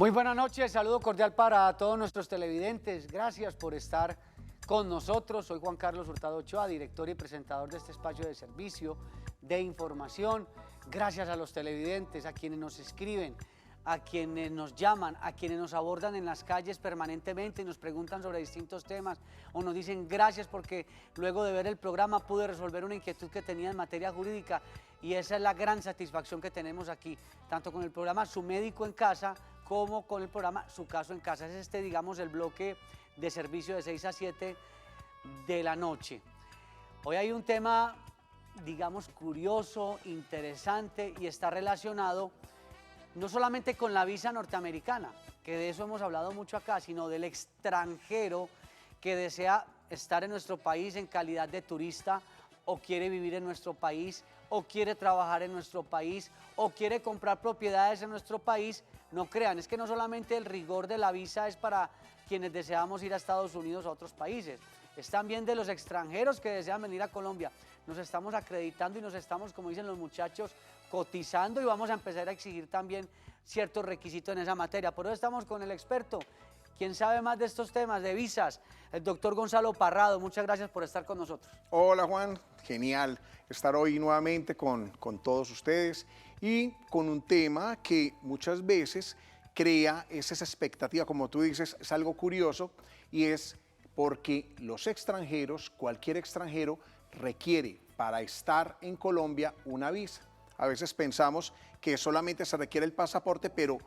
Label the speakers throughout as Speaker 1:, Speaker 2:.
Speaker 1: Muy buenas noches, saludo cordial para todos nuestros televidentes. Gracias por estar con nosotros. Soy Juan Carlos Hurtado Ochoa, director y presentador de este espacio de servicio, de información. Gracias a los televidentes, a quienes nos escriben, a quienes nos llaman, a quienes nos abordan en las calles permanentemente y nos preguntan sobre distintos temas o nos dicen gracias porque luego de ver el programa pude resolver una inquietud que tenía en materia jurídica, y esa es la gran satisfacción que tenemos aquí, tanto con el programa Su Médico en Casa como con el programa Su Caso en Casa. Es digamos, el bloque de servicio de 6 a 7 de la noche. Hoy hay un tema, digamos, curioso, interesante, y está relacionado no solamente con la visa norteamericana, que de eso hemos hablado mucho acá, sino del extranjero que desea estar en nuestro país en calidad de turista, o quiere vivir en nuestro país, o quiere trabajar en nuestro país, o quiere comprar propiedades en nuestro país. No crean, es que no solamente el rigor de la visa es para quienes deseamos ir a Estados Unidos o a otros países, es también de los extranjeros que desean venir a Colombia. Nos estamos acreditando y nos estamos, como dicen los muchachos, cotizando, y vamos a empezar a exigir también ciertos requisitos en esa materia. Por eso estamos con el experto, quien sabe más de estos temas de visas, el doctor Gonzalo Parrado. Muchas gracias por estar con nosotros.
Speaker 2: Hola Juan, genial estar hoy nuevamente con todos ustedes y con un tema que muchas veces crea esa expectativa, como tú dices, es algo curioso, y es porque los extranjeros, cualquier extranjero, requiere para estar en Colombia una visa. A veces pensamos que solamente se requiere el pasaporte, pero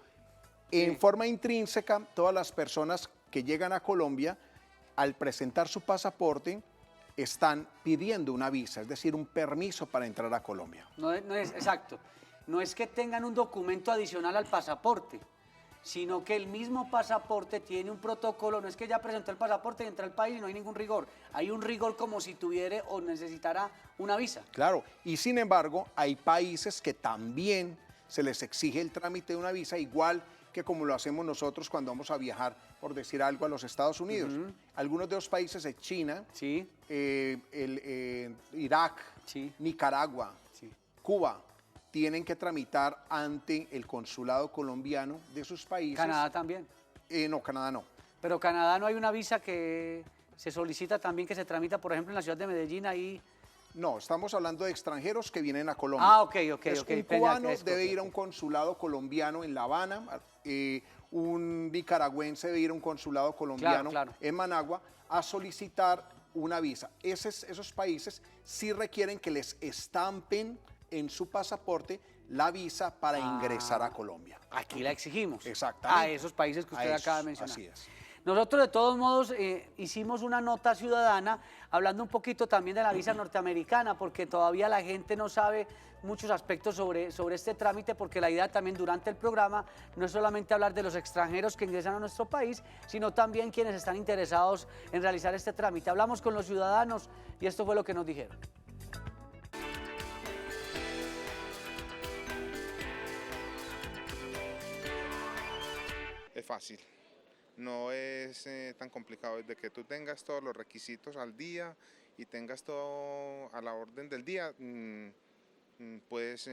Speaker 2: en forma intrínseca, todas las personas que llegan a Colombia, al presentar su pasaporte, están pidiendo una visa, es decir, un permiso para entrar a Colombia.
Speaker 1: Exacto, no es que tengan un documento adicional al pasaporte, sino que el mismo pasaporte tiene un protocolo. No es que ya presentó el pasaporte y entra al país y no hay ningún rigor. Hay un rigor como si tuviera o necesitara una visa.
Speaker 2: Claro, y sin embargo, hay países que también se les exige el trámite de una visa, igual que como lo hacemos nosotros cuando vamos a viajar, por decir algo, a los Estados Unidos. Algunos de los países es China,
Speaker 1: sí,
Speaker 2: Irak,
Speaker 1: sí,
Speaker 2: Nicaragua, sí, Cuba, tienen que tramitar ante el consulado colombiano de sus países.
Speaker 1: ¿Canadá también?
Speaker 2: No, Canadá no.
Speaker 1: Pero Canadá no hay una visa que se solicita también, que se tramita, por ejemplo, en la ciudad de Medellín, ahí.
Speaker 2: No, estamos hablando de extranjeros que vienen a Colombia.
Speaker 1: Ah, ok.
Speaker 2: Un cubano debe ir a un consulado colombiano en La Habana, un nicaragüense debe ir a un consulado colombiano en Managua a solicitar una visa. Esos países sí requieren que les estampen en su pasaporte la visa para ingresar a Colombia.
Speaker 1: Aquí la exigimos.
Speaker 2: Exactamente.
Speaker 1: A esos países que usted acaba de mencionar.
Speaker 2: Así es.
Speaker 1: Nosotros de todos modos hicimos una nota ciudadana hablando un poquito también de la visa norteamericana, porque todavía la gente no sabe muchos aspectos sobre este trámite, porque la idea también durante el programa no es solamente hablar de los extranjeros que ingresan a nuestro país, sino también quienes están interesados en realizar este trámite. Hablamos con los ciudadanos y esto fue lo que nos dijeron.
Speaker 3: Es fácil. No es tan complicado. Desde que tú tengas todos los requisitos al día y tengas todo a la orden del día, puedes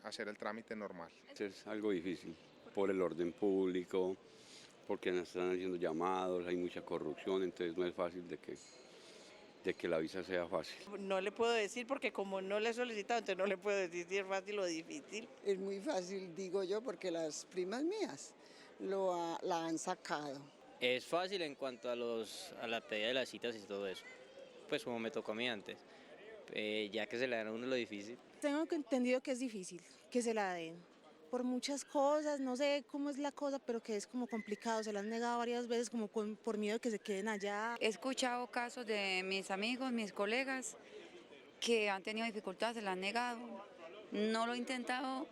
Speaker 3: hacer el trámite normal.
Speaker 4: Es algo difícil por el orden público, porque nos están haciendo llamados, hay mucha corrupción, entonces no es fácil de que la visa sea fácil.
Speaker 5: No le puedo decir porque como no le he solicitado, entonces no le puedo decir si es fácil o difícil.
Speaker 6: Es muy fácil, digo yo, porque las primas mías la han sacado.
Speaker 7: Es fácil en cuanto a la pedida de las citas y todo eso, pues como me tocó a mí antes, ya que se le dan a uno lo difícil.
Speaker 8: Tengo entendido que es difícil que se la den, por muchas cosas, no sé cómo es la cosa, pero que es como complicado, se la han negado varias veces como por miedo de que se queden allá.
Speaker 9: He escuchado casos de mis amigos, mis colegas, que han tenido dificultades, se la han negado, no lo he intentado,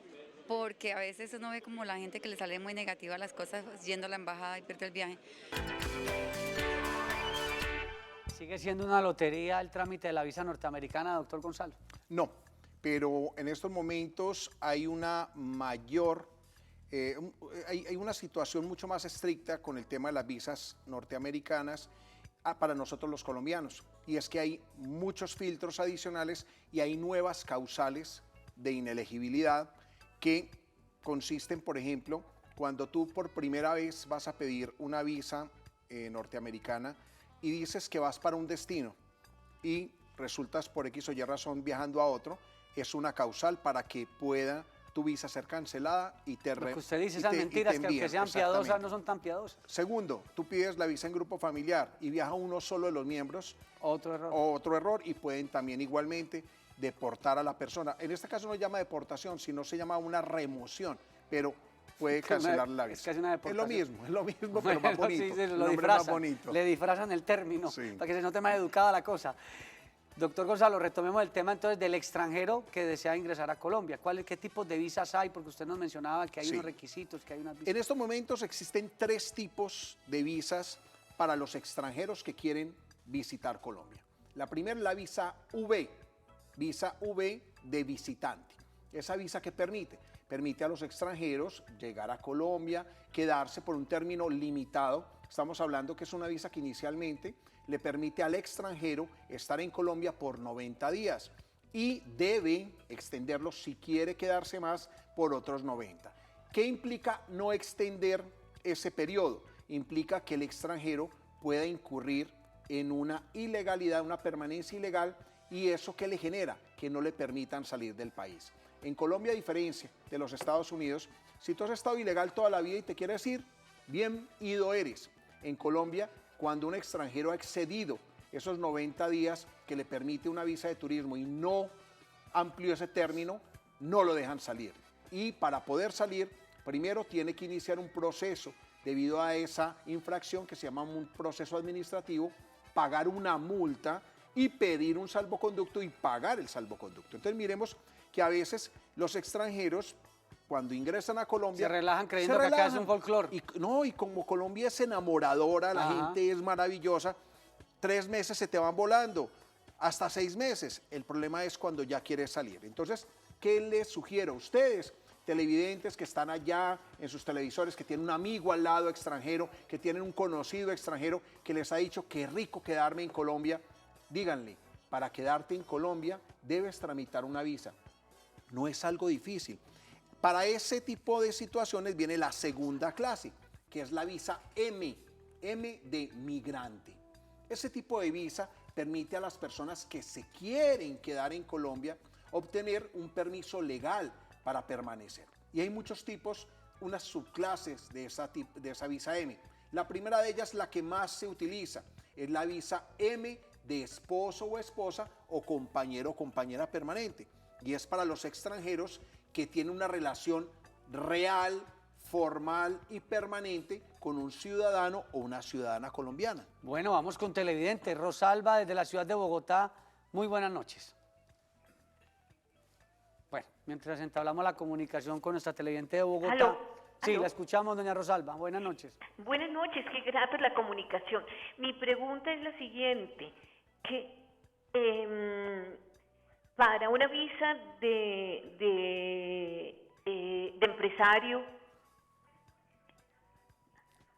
Speaker 9: porque a veces uno ve como la gente que le sale muy negativa a las cosas yendo a la embajada y pierde el viaje.
Speaker 1: ¿Sigue siendo una lotería el trámite de la visa norteamericana, doctor Gonzalo?
Speaker 2: No, pero en estos momentos hay una mayor, hay una situación mucho más estricta con el tema de las visas norteamericanas para nosotros los colombianos, y es que hay muchos filtros adicionales y hay nuevas causales de inelegibilidad que consisten, por ejemplo, cuando tú por primera vez vas a pedir una visa norteamericana y dices que vas para un destino y resultas por X o Y razón viajando a otro, es una causal para que pueda tu visa ser cancelada y te
Speaker 1: Lo que usted dice, esas mentiras que aunque sean piadosas no son tan piadosas.
Speaker 2: Segundo, tú pides la visa en grupo familiar y viaja uno solo de los miembros.
Speaker 1: Otro error.
Speaker 2: Otro error, y pueden también igualmente deportar a la persona. En este caso no se llama deportación, sino se llama una remoción, pero puede cancelar la visa.
Speaker 1: Es casi una deportación.
Speaker 2: Es lo mismo, pero más bonito.
Speaker 1: Sí,
Speaker 2: el
Speaker 1: lo
Speaker 2: nombre
Speaker 1: disfrazan,
Speaker 2: más bonito.
Speaker 1: le disfrazan el término
Speaker 2: Sí.
Speaker 1: para que se note más educada la cosa. Doctor Gonzalo, retomemos el tema entonces del extranjero que desea ingresar a Colombia. ¿Qué tipos de visas hay? Porque usted nos mencionaba que hay
Speaker 2: Sí.
Speaker 1: unos requisitos, que hay unas visas.
Speaker 2: En estos momentos existen 3 tipos de visas para los extranjeros que quieren visitar Colombia. La primera es la visa V de visitante. Esa visa que permite a los extranjeros llegar a Colombia, quedarse por un término limitado. Estamos hablando que es una visa que inicialmente le permite al extranjero estar en Colombia por 90 días y debe extenderlo si quiere quedarse más por otros 90. ¿Qué implica no extender ese periodo? Implica que el extranjero pueda incurrir en una ilegalidad, una permanencia ilegal, y eso ¿qué le genera? Que no le permitan salir del país. En Colombia, a diferencia de los Estados Unidos, si tú has estado ilegal toda la vida y te quieres ir, bien ido eres. En Colombia, cuando un extranjero ha excedido esos 90 días que le permite una visa de turismo y no amplió ese término, no lo dejan salir. Y para poder salir, primero tiene que iniciar un proceso debido a esa infracción que se llama un proceso administrativo, pagar una multa y pedir un salvoconducto y pagar el salvoconducto. Entonces miremos que a veces los extranjeros, cuando ingresan a Colombia,
Speaker 1: se relajan creyendo que acá es un folclore.
Speaker 2: Y como Colombia es enamoradora, la gente es maravillosa, 3 meses se te van volando, hasta 6 meses. El problema es cuando ya quieres salir. Entonces, ¿qué les sugiero a ustedes, televidentes que están allá en sus televisores, que tienen un amigo al lado extranjero, que tienen un conocido extranjero que les ha dicho qué rico quedarme en Colombia? Díganle, para quedarte en Colombia debes tramitar una visa. No es algo difícil. Para ese tipo de situaciones viene la segunda clase, que es la visa M de migrante. Ese tipo de visa permite a las personas que se quieren quedar en Colombia obtener un permiso legal para permanecer. Y hay muchos tipos, unas subclases de esa visa M. La primera de ellas, la que más se utiliza, es la visa M de esposo o esposa o compañero o compañera permanente. Y es para los extranjeros que tienen una relación real, formal y permanente con un ciudadano o una ciudadana colombiana.
Speaker 1: Bueno, vamos con televidente. Rosalba, desde la ciudad de Bogotá. Muy buenas noches. Bueno, mientras entablamos la comunicación con nuestra televidente de Bogotá.
Speaker 10: ¿Aló?
Speaker 1: Sí,
Speaker 10: ¿Aló?
Speaker 1: la escuchamos, doña Rosalba. Buenas noches.
Speaker 10: Buenas noches, qué grata por la comunicación. Mi pregunta es la siguiente, que para una visa de empresario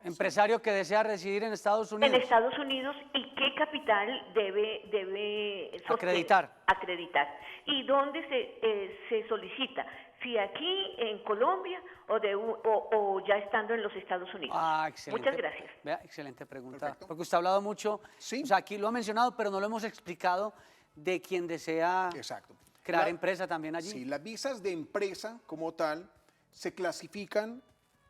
Speaker 1: Empresario que desea residir en Estados Unidos.
Speaker 10: en Estados Unidos, ¿y qué capital debe
Speaker 1: Acreditar.
Speaker 10: acreditar? ¿Y dónde se solicita? ¿Si aquí en Colombia o ya estando en los Estados Unidos?
Speaker 1: Ah, excelente.
Speaker 10: Muchas gracias.
Speaker 1: Vea, excelente pregunta.
Speaker 2: Perfecto.
Speaker 1: Porque usted ha hablado mucho,
Speaker 2: Sí.
Speaker 1: o sea, aquí lo ha mencionado, pero no lo hemos explicado de quien desea
Speaker 2: Exacto.
Speaker 1: crear empresa también allí.
Speaker 2: Sí, las visas de empresa como tal se clasifican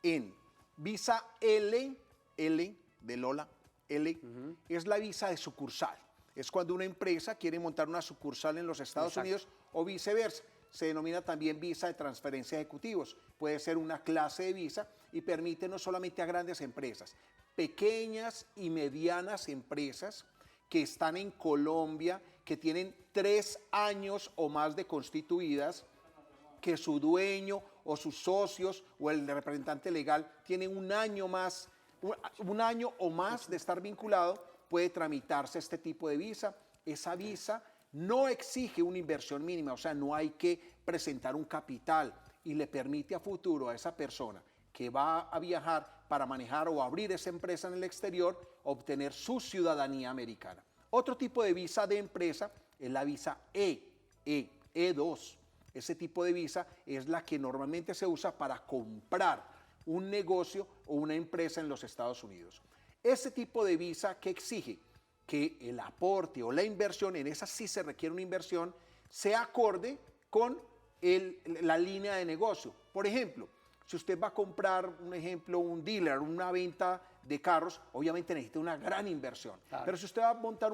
Speaker 2: en visa L de Lola, es la visa de sucursal. Es cuando una empresa quiere montar una sucursal en los Estados
Speaker 1: Exacto.
Speaker 2: Unidos o viceversa. Se denomina también visa de transferencia de ejecutivos. Puede ser una clase de visa y permite no solamente a grandes empresas, pequeñas y medianas empresas que están en Colombia, que tienen 3 años o más de constituidas, que su dueño o sus socios o el representante legal tiene un año o más de estar vinculado, puede tramitarse este tipo de visa. Esa visa no exige una inversión mínima, o sea, no hay que presentar un capital y le permite a futuro a esa persona que va a viajar para manejar o abrir esa empresa en el exterior, obtener su ciudadanía americana. Otro tipo de visa de empresa es la visa E2. Ese tipo de visa es la que normalmente se usa para comprar un negocio o una empresa en los Estados Unidos. Ese tipo de visa que exige que el aporte o la inversión, en esa sí se requiere una inversión, sea acorde con la línea de negocio. Por ejemplo, si usted va a comprar, un dealer, una venta de carros, obviamente necesita una gran inversión.
Speaker 1: Claro.
Speaker 2: Pero si usted va a montar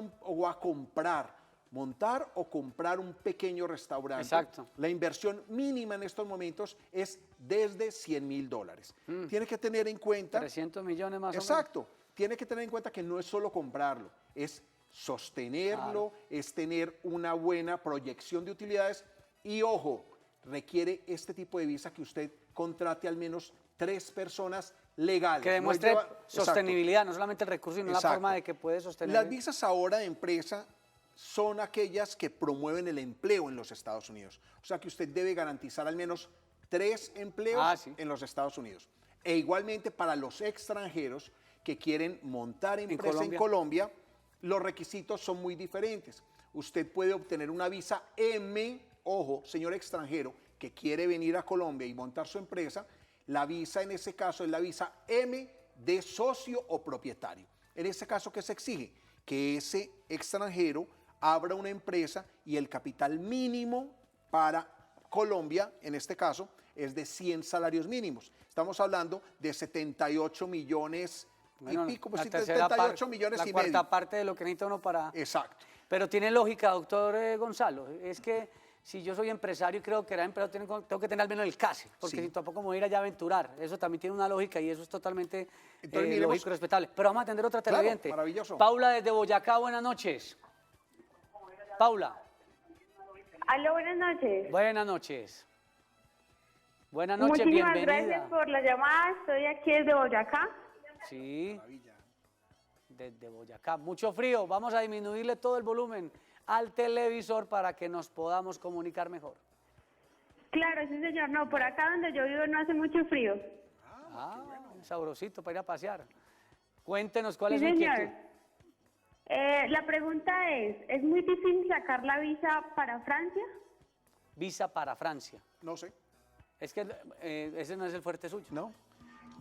Speaker 2: montar o comprar un pequeño restaurante,
Speaker 1: Exacto.
Speaker 2: la inversión mínima en estos momentos es desde $100.000. Tiene que tener en cuenta...
Speaker 1: 300 millones más
Speaker 2: Exacto. O menos. Tiene que tener en cuenta que no es solo comprarlo, es sostenerlo, es tener una buena proyección de utilidades y, ojo, requiere este tipo de visa que usted contrate al menos 3 personas legales.
Speaker 1: Que demuestre sostenibilidad, no solamente el recurso, sino la forma de que puede sostener.
Speaker 2: Las visas ahora de empresa son aquellas que promueven el empleo en los Estados Unidos. O sea que usted debe garantizar al menos 3 empleos en los Estados Unidos. E igualmente para los extranjeros que quieren montar empresa en Colombia, los requisitos son muy diferentes. Usted puede obtener una visa M, ojo, señor extranjero, que quiere venir a Colombia y montar su empresa, la visa en ese caso es la visa M de socio o propietario. En ese caso, ¿qué se exige? Que ese extranjero abra una empresa y el capital mínimo para Colombia, en este caso, es de 100 salarios mínimos. Estamos hablando de 78 millones y pico, pues 78 millones y medio.
Speaker 1: La cuarta parte de lo que necesita uno para...
Speaker 2: Exacto.
Speaker 1: Pero tiene lógica, doctor Gonzalo, es que si yo soy empresario y creo que era empleado, tengo que tener al menos el CASE, porque si tampoco me voy a ir allá a aventurar. Eso también tiene una lógica y eso es totalmente lógico y respetable. Pero vamos a atender otra televidente.
Speaker 2: Claro, maravilloso.
Speaker 1: Paula desde Boyacá, buenas noches. Paula.
Speaker 11: Aló, buenas noches.
Speaker 1: Buenas noches. Buenas noches,
Speaker 11: Muchísimas
Speaker 1: bienvenida.
Speaker 11: gracias por la llamada, estoy aquí desde Boyacá.
Speaker 1: Sí, desde Boyacá. Mucho frío, vamos a disminuirle todo el volumen al televisor para que nos podamos comunicar mejor.
Speaker 11: Claro, sí señor, no, por acá donde yo vivo no hace mucho frío.
Speaker 1: Sabrosito para ir a pasear. Cuéntenos cuál es
Speaker 11: Sí
Speaker 1: su
Speaker 11: señor.
Speaker 1: inquietud.
Speaker 11: La pregunta es muy difícil sacar la visa para Francia?
Speaker 1: Visa para Francia.
Speaker 2: No sé.
Speaker 1: Es que ese no es el fuerte suyo.
Speaker 2: No.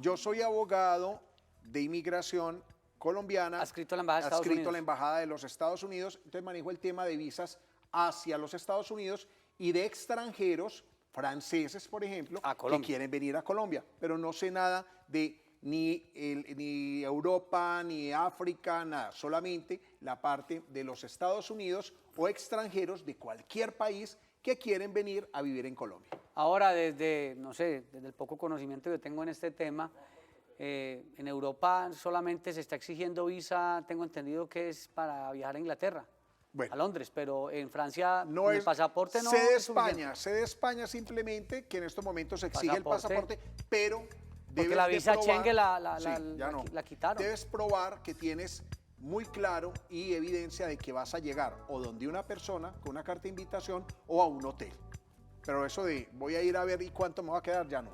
Speaker 2: Yo soy abogado de inmigración colombiana.
Speaker 1: Adscrito a la Embajada de Estados
Speaker 2: adscrito
Speaker 1: Unidos.
Speaker 2: a la Embajada de los Estados Unidos. Entonces manejo el tema de visas hacia los Estados Unidos y de extranjeros franceses, por ejemplo, que quieren venir a Colombia. Pero no sé nada de ni Europa, ni África, nada. Solamente la parte de los Estados Unidos o extranjeros de cualquier país que quieren venir a vivir en Colombia.
Speaker 1: Ahora, desde el poco conocimiento que tengo en este tema, en Europa solamente se está exigiendo visa, tengo entendido que es para viajar a Inglaterra, a Londres, pero en Francia el pasaporte no es suficiente.
Speaker 2: Sé de España simplemente que en estos momentos se exige el pasaporte, pero
Speaker 1: porque la visa Schengen la quitaron.
Speaker 2: Debes probar que tienes muy claro y evidencia de que vas a llegar o donde una persona con una carta de invitación o a un hotel. Pero eso de voy a ir a ver y cuánto me va a quedar, ya no.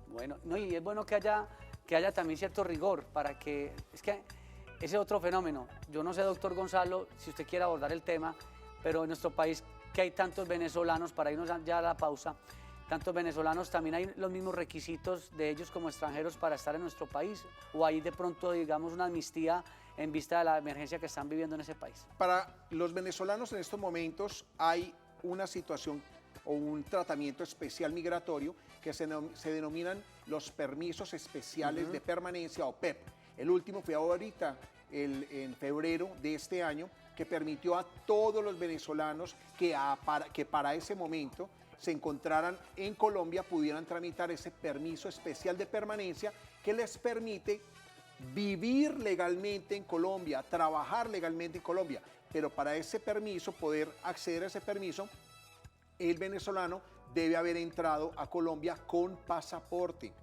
Speaker 1: Bueno, no, y es bueno que haya también cierto rigor para que, es que ese otro fenómeno, yo no sé, doctor Gonzalo, si usted quiere abordar el tema, pero en nuestro país que hay tantos venezolanos, para irnos ya a la pausa, tantos venezolanos, también hay los mismos requisitos de ellos como extranjeros para estar en nuestro país, o hay de pronto, digamos, una amnistía en vista de la emergencia que están viviendo en ese país.
Speaker 2: Para los venezolanos en estos momentos hay una situación o un tratamiento especial migratorio que se denominan los permisos especiales de permanencia o PEP. El último fue ahorita, en febrero de este año, que permitió a todos los venezolanos que para ese momento se encontraran en Colombia pudieran tramitar ese permiso especial de permanencia que les permite vivir legalmente en Colombia, trabajar legalmente en Colombia, pero para ese permiso, poder acceder a ese permiso, el venezolano debe haber entrado a Colombia con pasaporte,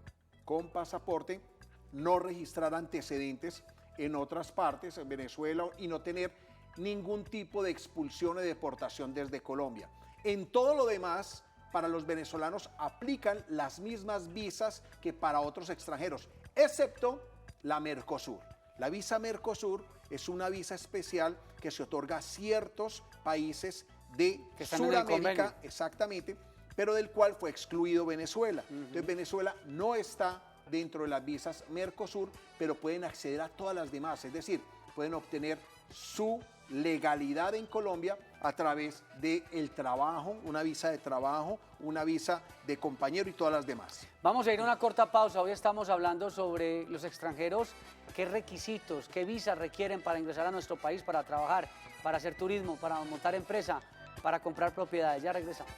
Speaker 2: no registrar antecedentes en otras partes, en Venezuela, y no tener ningún tipo de expulsión o deportación desde Colombia. En todo lo demás, para los venezolanos aplican las mismas visas que para otros extranjeros, excepto la Mercosur. La visa Mercosur es una visa especial que se otorga a ciertos países de Sudamérica, exactamente, pero del cual fue excluido Venezuela. Entonces Venezuela no está dentro de las visas Mercosur, pero pueden acceder a todas las demás, es decir, pueden obtener su legalidad en Colombia a través del trabajo, una visa de trabajo, una visa de compañero y todas las demás.
Speaker 1: Vamos a ir a una corta pausa. Hoy estamos hablando sobre los extranjeros, qué requisitos, qué visas requieren para ingresar a nuestro país, para trabajar, para hacer turismo, para montar empresa, para comprar propiedades. Ya regresamos.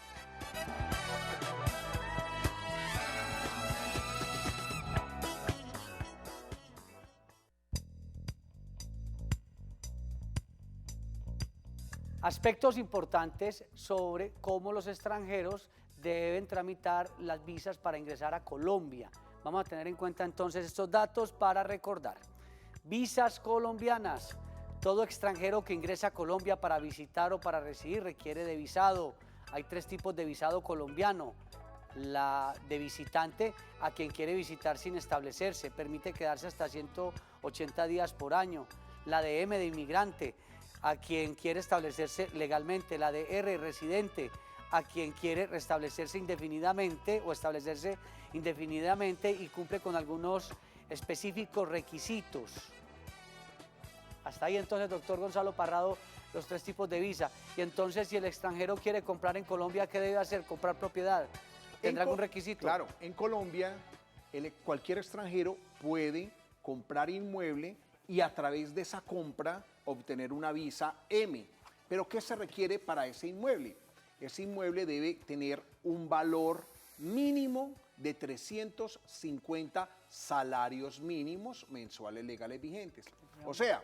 Speaker 1: Aspectos importantes sobre cómo los extranjeros deben tramitar las visas para ingresar a Colombia. Vamos a tener en cuenta entonces estos datos para recordar. Visas colombianas. Todo extranjero que ingresa a Colombia para visitar o para residir requiere de visado. Hay 3 tipos de visado colombiano. La de visitante, a quien quiere visitar sin establecerse, permite quedarse hasta 180 días por año. La de M, de inmigrante, a quien quiere establecerse legalmente. La de R, residente, a quien quiere restablecerse indefinidamente o establecerse indefinidamente y cumple con algunos específicos requisitos. Hasta ahí entonces, doctor Gonzalo Parrado, los 3 tipos de visa. Y entonces, si el extranjero quiere comprar en Colombia, ¿qué debe hacer? ¿Comprar propiedad? ¿Tendrá algún requisito?
Speaker 2: Claro, en Colombia cualquier extranjero puede comprar inmueble y a través de esa compra obtener una visa M. ¿Pero qué se requiere para ese inmueble? Ese inmueble debe tener un valor mínimo de 350 salarios mínimos mensuales legales vigentes. O sea,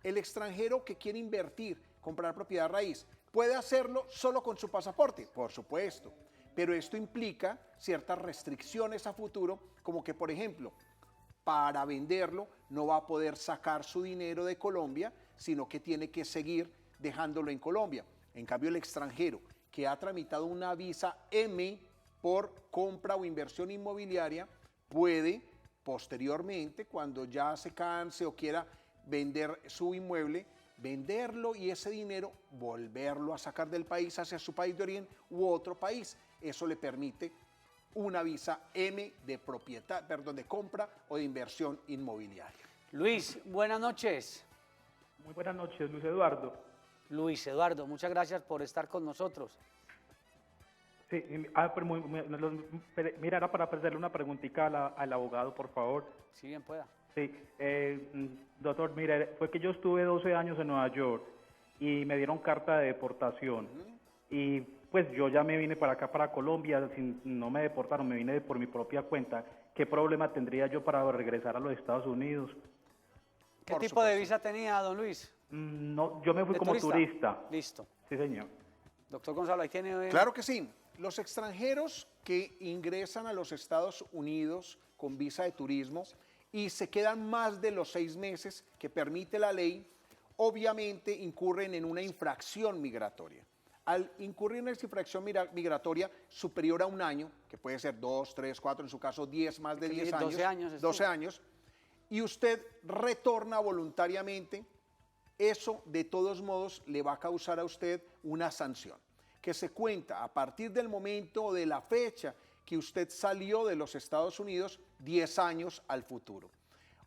Speaker 2: el extranjero que quiere invertir, comprar propiedad raíz, ¿puede hacerlo solo con su pasaporte? Por supuesto, pero esto implica ciertas restricciones a futuro, como que, por ejemplo, para venderlo no va a poder sacar su dinero de Colombia, sino que tiene que seguir dejándolo en Colombia. En cambio, el extranjero que ha tramitado una visa M por compra o inversión inmobiliaria puede posteriormente, cuando ya se canse o quiera vender su inmueble, venderlo y ese dinero volverlo a sacar del país hacia su país de origen u otro país. Eso le permite una visa M de propiedad, perdón, de compra o de inversión inmobiliaria.
Speaker 1: Luis, buenas noches.
Speaker 12: Muy buenas noches, Luis Eduardo.
Speaker 1: Luis Eduardo, muchas gracias por estar con nosotros.
Speaker 12: Sí, mira, era para hacerle una preguntita al abogado, por favor.
Speaker 1: Si bien pueda.
Speaker 12: Sí, doctor, mire, fue que yo estuve 12 años en Nueva York y me dieron carta de deportación. Y pues yo ya me vine para acá, para Colombia, no me deportaron, me vine por mi propia cuenta. ¿Qué problema tendría yo para regresar a los Estados Unidos?
Speaker 1: ¿Qué tipo de visa tenía, don Luis?
Speaker 12: No, yo me fui como turista.
Speaker 1: Listo.
Speaker 12: Sí, señor.
Speaker 1: Doctor Gonzalo, ahí tiene...
Speaker 2: Claro que sí. Los extranjeros que ingresan a los Estados Unidos con visa de turismo y se quedan más de los 6 meses que permite la ley, obviamente incurren en una infracción migratoria. Al incurrir en esa infracción migratoria superior a 1 año, que puede ser 2, 3, 4, en su caso 10, más de 10 años, 12 años, y usted retorna voluntariamente, eso de todos modos le va a causar a usted una sanción, que se cuenta a partir del momento o de la fecha que usted salió de los Estados Unidos 10 años al futuro.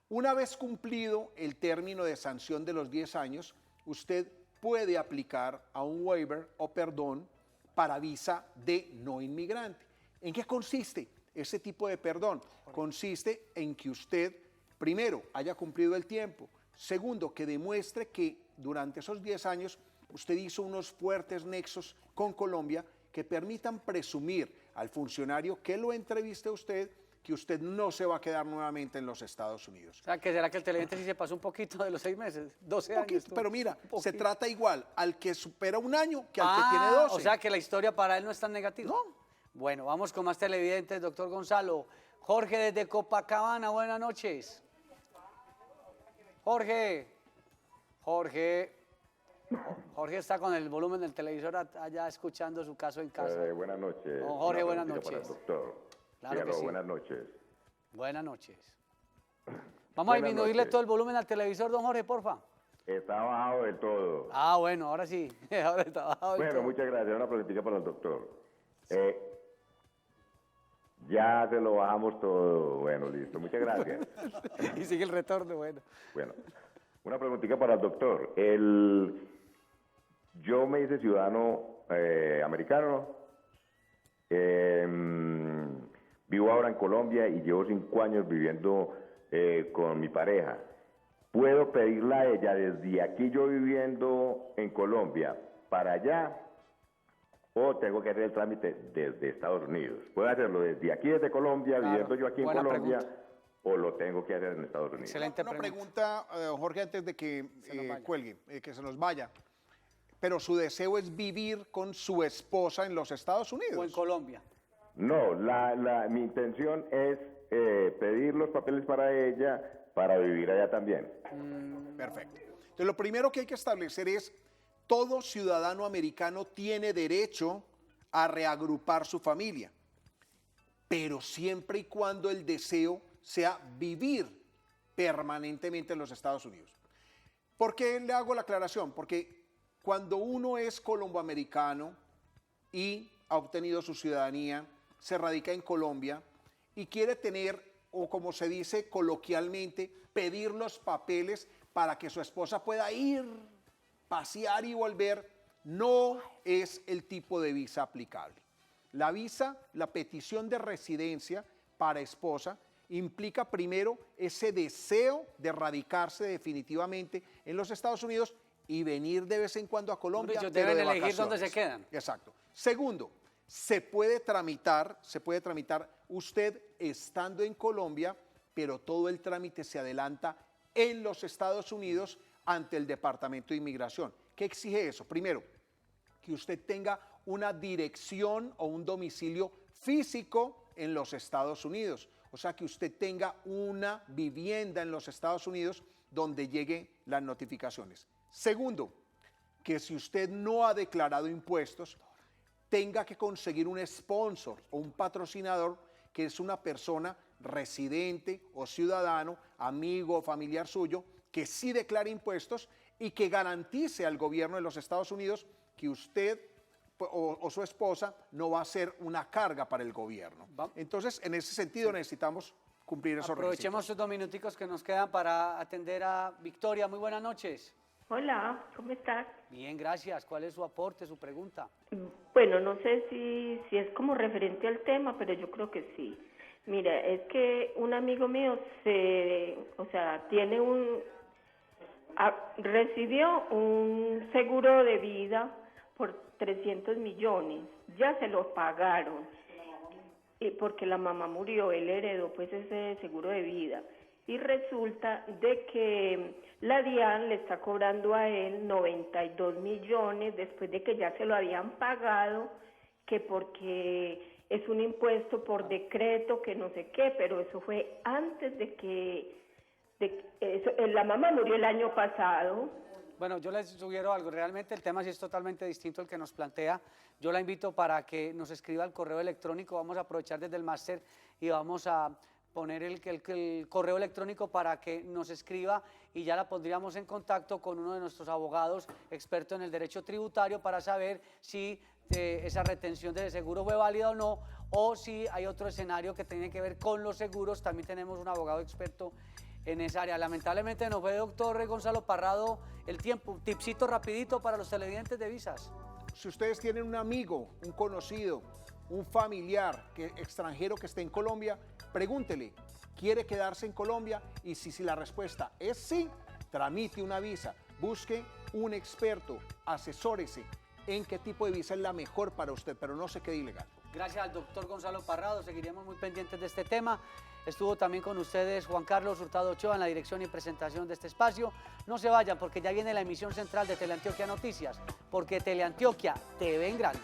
Speaker 2: Una vez cumplido el término de sanción de los 10 años, usted puede aplicar a un waiver o perdón para visa de no inmigrante. ¿En qué consiste ese tipo de perdón? Consiste en que usted, primero, haya cumplido el tiempo. Segundo, que demuestre que durante esos 10 años usted hizo unos fuertes nexos con Colombia que permitan presumir al funcionario que lo entreviste a usted que usted no se va a quedar nuevamente en los Estados Unidos.
Speaker 1: O sea, que será que el televidente sí se pasó un poquito de los 6 meses, 12 años.
Speaker 2: Pero mira, se trata igual al que supera 1 año que al que tiene 12.
Speaker 1: O sea, que la historia para él no es tan negativa.
Speaker 2: No.
Speaker 1: Bueno, vamos con más televidentes, doctor Gonzalo. Jorge desde Copacabana, buenas noches. Jorge está con el volumen del televisor allá escuchando su caso en casa.
Speaker 13: Buenas noches.
Speaker 1: Jorge, buenas noches.
Speaker 13: Para el doctor.
Speaker 1: Claro que sí.
Speaker 13: Buenas noches.
Speaker 1: Buenas noches. Vamos a disminuirle todo el volumen al televisor, don Jorge, porfa.
Speaker 13: Está bajado del todo.
Speaker 1: Ah, bueno, ahora sí. Ahora está bajado del todo.
Speaker 13: Bueno, muchas gracias. Una preguntita para el doctor. Ya se lo bajamos todo. Bueno, listo. Muchas gracias.
Speaker 1: Y sigue el retorno, bueno.
Speaker 13: Bueno, una preguntita para el doctor. Yo me hice ciudadano americano. Vivo ahora en Colombia y llevo 5 años viviendo con mi pareja. ¿Puedo pedirla a ella desde aquí yo viviendo en Colombia para allá o tengo que hacer el trámite desde Estados Unidos? ¿Puedo hacerlo desde aquí, desde Colombia, viviendo yo aquí en Colombia, o lo tengo que hacer en Estados Unidos?
Speaker 2: Excelente una pregunta, Jorge, antes de que cuelgue, que se nos vaya. Pero su deseo es vivir con su esposa en los Estados Unidos.
Speaker 1: O en Colombia.
Speaker 13: No, mi intención es pedir los papeles para ella para vivir allá también.
Speaker 2: Perfecto. Entonces, lo primero que hay que establecer es, todo ciudadano americano tiene derecho a reagrupar su familia, pero siempre y cuando el deseo sea vivir permanentemente en los Estados Unidos. ¿Por qué le hago la aclaración? Porque cuando uno es colomboamericano y ha obtenido su ciudadanía, se radica en Colombia y quiere tener, o como se dice coloquialmente, pedir los papeles para que su esposa pueda ir, pasear y volver, no es el tipo de visa aplicable. La visa, la petición de residencia para esposa, implica primero ese deseo de radicarse definitivamente en los Estados Unidos y venir de vez en cuando a Colombia.
Speaker 1: Ellos
Speaker 2: pero
Speaker 1: deben
Speaker 2: de
Speaker 1: elegir dónde
Speaker 2: vacaciones.
Speaker 1: se quedan.
Speaker 2: Exacto. Segundo, se puede tramitar usted estando en Colombia, pero todo el trámite se adelanta en los Estados Unidos ante el Departamento de Inmigración. ¿Qué exige eso? Primero, que usted tenga una dirección o un domicilio físico en los Estados Unidos. O sea, que usted tenga una vivienda en los Estados Unidos donde lleguen las notificaciones. Segundo, que si usted no ha declarado impuestos, tenga que conseguir un sponsor o un patrocinador que es una persona residente o ciudadano, amigo o familiar suyo, que sí declare impuestos y que garantice al gobierno de los Estados Unidos que usted o su esposa no va a ser una carga para el gobierno. Entonces, en ese sentido necesitamos cumplir esos requisitos.
Speaker 1: Aprovechemos estos 2 minuticos que nos quedan para atender a Victoria. Muy buenas noches.
Speaker 10: Hola, ¿cómo estás?
Speaker 1: Bien, gracias. ¿Cuál es su aporte, su pregunta?
Speaker 10: Bueno, no sé si es como referente al tema, pero yo creo que sí. Mira, es que un amigo mío recibió un seguro de vida por 300 millones, ya se lo pagaron, y porque la mamá murió, él heredó pues ese seguro de vida, y resulta de que la DIAN le está cobrando a él 92 millones después de que ya se lo habían pagado, que porque es un impuesto por decreto, que no sé qué, pero eso fue antes de que la mamá murió el año pasado.
Speaker 1: Bueno, yo les sugiero algo, realmente el tema sí es totalmente distinto al que nos plantea. Yo la invito para que nos escriba al correo electrónico, vamos a aprovechar desde el máster y vamos a poner el correo electrónico para que nos escriba y ya la pondríamos en contacto con uno de nuestros abogados expertos en el derecho tributario para saber si esa retención de seguro fue válida o no, o si hay otro escenario que tiene que ver con los seguros. También tenemos un abogado experto en esa área. Lamentablemente nos fue, doctor Gonzalo Parrado, el tiempo. Tipsito rapidito para los televidentes de Visas.
Speaker 2: Si ustedes tienen un amigo, un conocido, un familiar extranjero que esté en Colombia, pregúntele, ¿quiere quedarse en Colombia? Y si la respuesta es sí, tramite una visa, busque un experto, asesórese en qué tipo de visa es la mejor para usted, pero no se quede ilegal.
Speaker 1: Gracias al doctor Gonzalo Parrado, seguiremos muy pendientes de este tema. Estuvo también con ustedes Juan Carlos Hurtado Ochoa en la dirección y presentación de este espacio. No se vayan porque ya viene la emisión central de Teleantioquia Noticias, porque Teleantioquia te ve en grande.